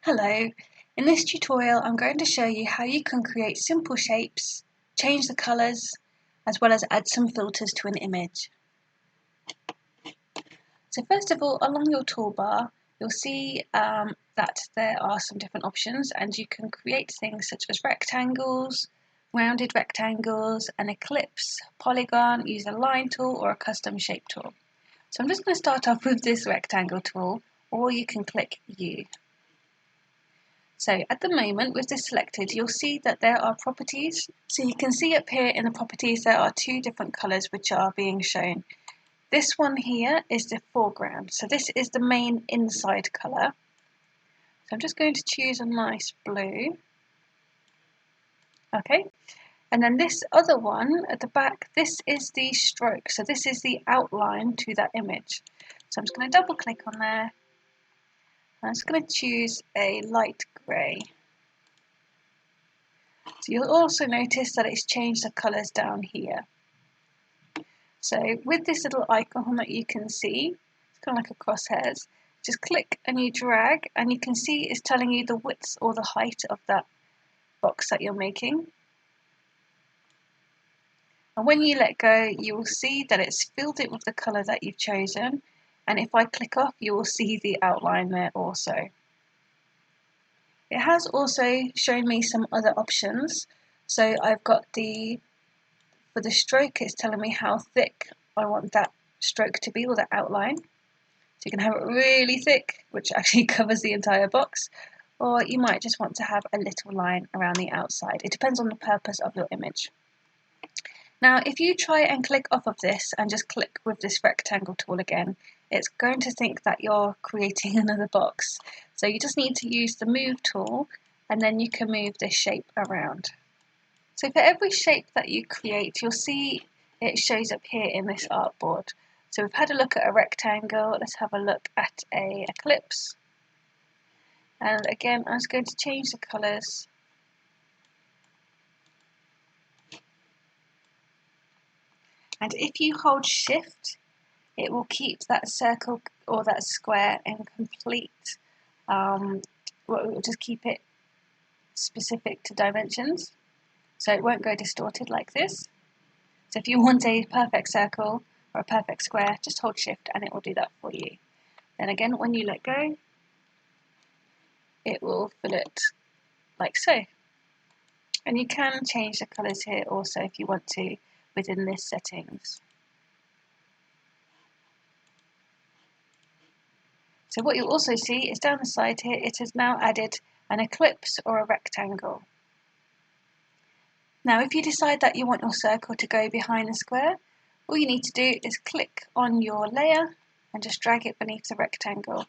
Hello, in this tutorial I'm going to show you how you can create simple shapes, change the colours, as well as add some filters to an image. So first of all, along your toolbar you'll see that there are some different options and you can create things such as rectangles, rounded rectangles, an ellipse, polygon, use a line tool or a custom shape tool. So I'm just going to start off with this rectangle tool, or you can click U. So at the moment with this selected, you'll see that there are properties. So you can see up here in the properties there are two different colours which are being shown. This one here is the foreground, so this is the main inside colour. So I'm just going to choose a nice blue. Okay, and then this other one at the back, this is the stroke, so this is the outline to that image. So I'm just going to double click on there. I'm just going to choose a light grey. So you'll also notice that it's changed the colours down here. So with this little icon that you can see, it's kind of like a crosshairs, just click and you drag and you can see it's telling you the width or the height of that box that you're making. And when you let go, you will see that it's filled it with the colour that you've chosen. And if I click off, you will see the outline there also. It has also shown me some other options. So I've got for the stroke, it's telling me how thick I want that stroke to be, or that outline. So you can have it really thick, which actually covers the entire box, or you might just want to have a little line around the outside. It depends on the purpose of your image. Now, if you try and click off of this and just click with this rectangle tool again, it's going to think that you're creating another box. So you just need to use the move tool and then you can move this shape around. So for every shape that you create, you'll see it shows up here in this artboard. So we've had a look at a rectangle, let's have a look at an ellipse. And again, I'm just going to change the colours. And if you hold shift, it will keep that circle or that square in complete, it will just keep it specific to dimensions. So it won't go distorted like this. So if you want a perfect circle or a perfect square, just hold shift and it will do that for you. Then again, when you let go, it will fill it like so. And you can change the colours here also if you want to within this settings. So what you'll also see is down the side here, it has now added an ellipse or a rectangle. Now if you decide that you want your circle to go behind the square, all you need to do is click on your layer and just drag it beneath the rectangle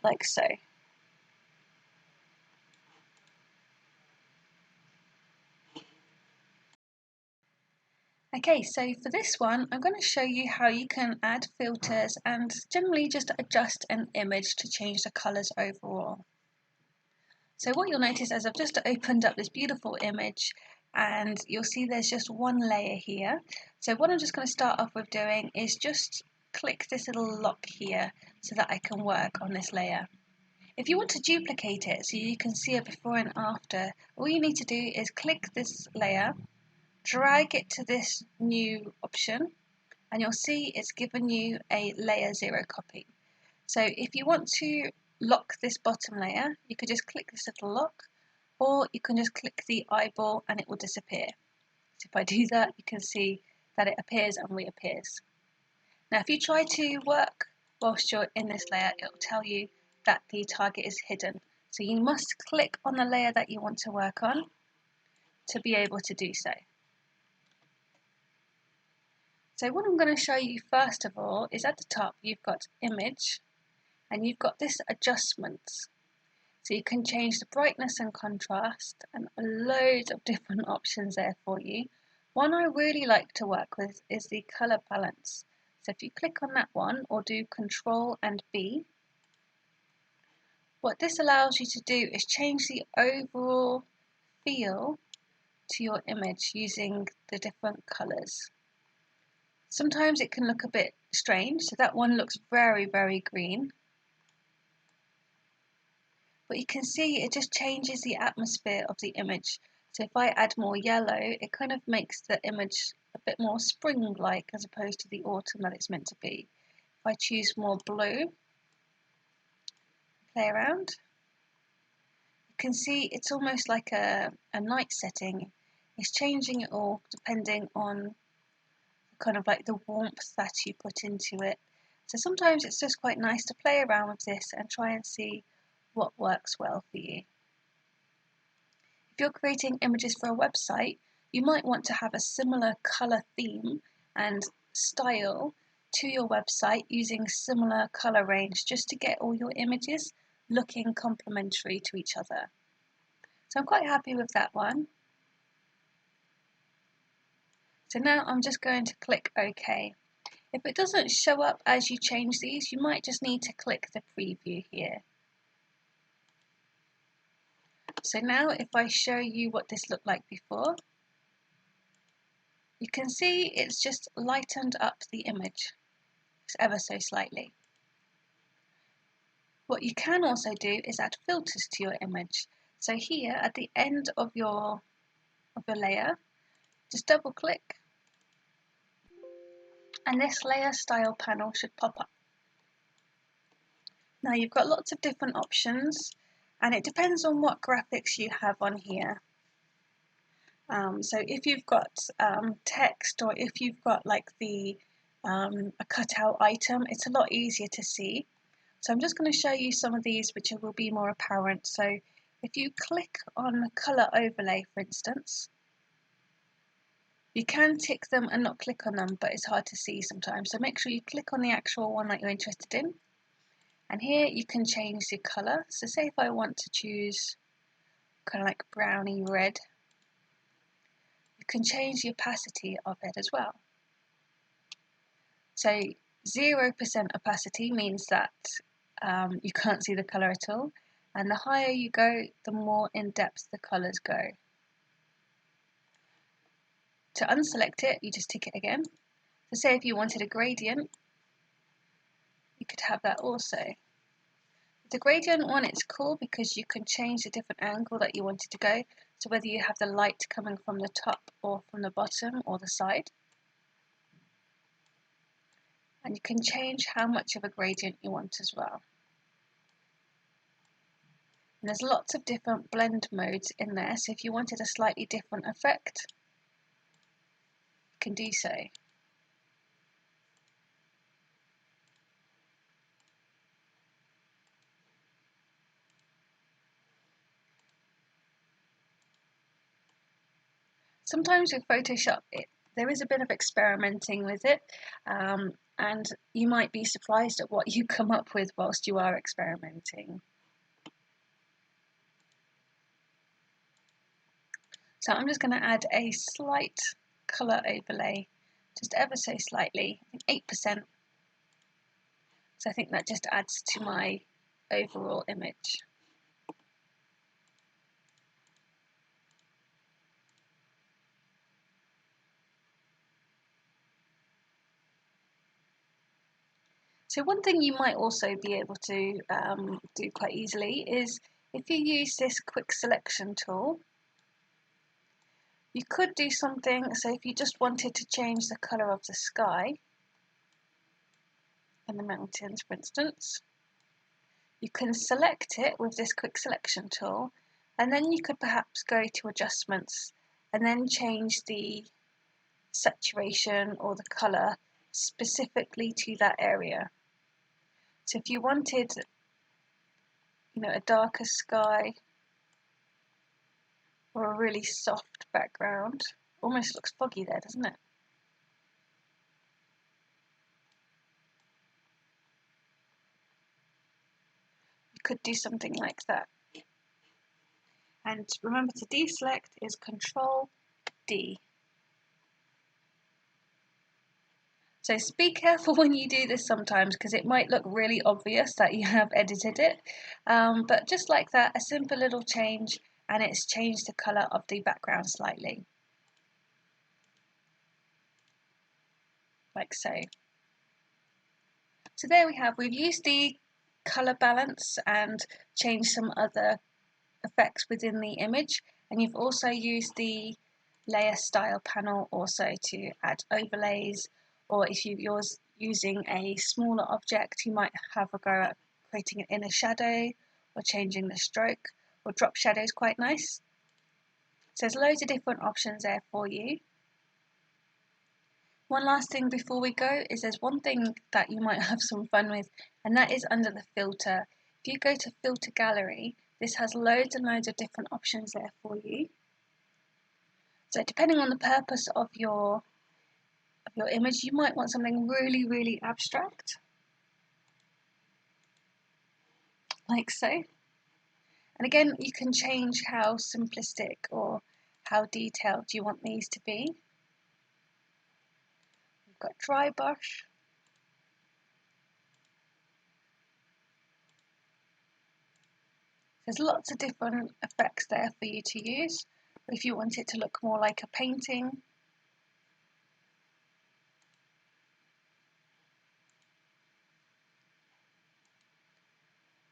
like so. Okay, so for this one, I'm going to show you how you can add filters and generally just adjust an image to change the colours overall. So what you'll notice is I've just opened up this beautiful image and you'll see there's just one layer here. So what I'm just going to start off with doing is just click this little lock here so that I can work on this layer. If you want to duplicate it so you can see it before and after, all you need to do is click this layer, drag it to this new option, and you'll see it's given you a layer 0 copy. So if you want to lock this bottom layer, you could just click this little lock, or you can just click the eyeball and it will disappear. So if I do that, you can see that it appears and reappears. Now if you try to work whilst you're in this layer, it will tell you that the target is hidden. So you must click on the layer that you want to work on to be able to do so. So what I'm going to show you first of all is at the top you've got image and you've got this adjustments. So you can change the brightness and contrast and loads of different options there for you. One I really like to work with is the colour balance. So if you click on that one or do Control and B, what this allows you to do is change the overall feel to your image using the different colours. Sometimes it can look a bit strange, so that one looks very, very green. but you can see it just changes the atmosphere of the image. So if I add more yellow, it kind of makes the image a bit more spring-like as opposed to the autumn that it's meant to be. If I choose more blue, play around, you can see it's almost like a night setting. It's changing it all depending on kind of like the warmth that you put into it. So sometimes it's just quite nice to play around with this and try and see what works well for you. If you're creating images for a website, you might want to have a similar colour theme and style to your website using similar colour range just to get all your images looking complementary to each other. So I'm quite happy with that one. So now I'm just going to click OK. If it doesn't show up as you change these, you might just need to click the preview here. So now if I show you what this looked like before, you can see it's just lightened up the image ever so slightly. What you can also do is add filters to your image. So here at the end of your layer, just double click and this layer style panel should pop up. Now you've got lots of different options and it depends on what graphics you have on here. So if you've got text or if you've got like a cutout item, it's a lot easier to see. So I'm just going to show you some of these which will be more apparent. So if you click on colour overlay, for instance, you can tick them and not click on them, but it's hard to see sometimes. So make sure you click on the actual one that you're interested in. And here you can change the colour. So say if I want to choose kind of like browny red, you can change the opacity of it as well. So 0% opacity means that you can't see the colour at all. And the higher you go, the more in depth the colours go. To unselect it, you just tick it again. So say if you wanted a gradient, you could have that also. The gradient one, it's cool because you can change the different angle that you want it to go. So whether you have the light coming from the top or from the bottom or the side. And you can change how much of a gradient you want as well. And there's lots of different blend modes in there, so if you wanted a slightly different effect, you can do so. Sometimes with Photoshop, there is a bit of experimenting with it, and you might be surprised at what you come up with whilst you are experimenting. So I'm just going to add a slight colour overlay, just ever so slightly, 8%. So I think that just adds to my overall image. So one thing you might also be able to do quite easily is if you use this quick selection tool, you could do something. So if you just wanted to change the colour of the sky and the mountains, for instance, you can select it with this quick selection tool, and then you could perhaps go to adjustments and then change the saturation or the colour specifically to that area. So if you wanted, a darker sky or a really soft background, almost looks foggy there, doesn't it? You could do something like that. And remember to deselect is Control D. So be careful when you do this sometimes because it might look really obvious that you have edited it. But just like that, a simple little change and it's changed the colour of the background slightly. Like so. So there we have, we've used the colour balance and change some other effects within the image. And you've also used the layer style panel also to add overlays, or if you're using a smaller object, you might have a go at creating an inner shadow or changing the stroke, or drop shadow is quite nice. So there's loads of different options there for you. One last thing before we go is there's one thing that you might have some fun with, and that is under the filter. If you go to filter gallery, this has loads and loads of different options there for you. So depending on the purpose of your image, you might want something really, really abstract, like so. And again, you can change how simplistic or how detailed you want these to be. We've got dry brush. There's lots of different effects there for you to use. If you want it to look more like a painting,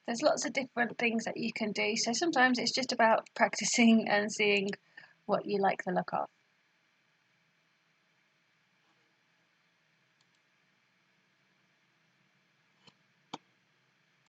there's lots of different things that you can do. So sometimes it's just about practicing and seeing what you like the look of.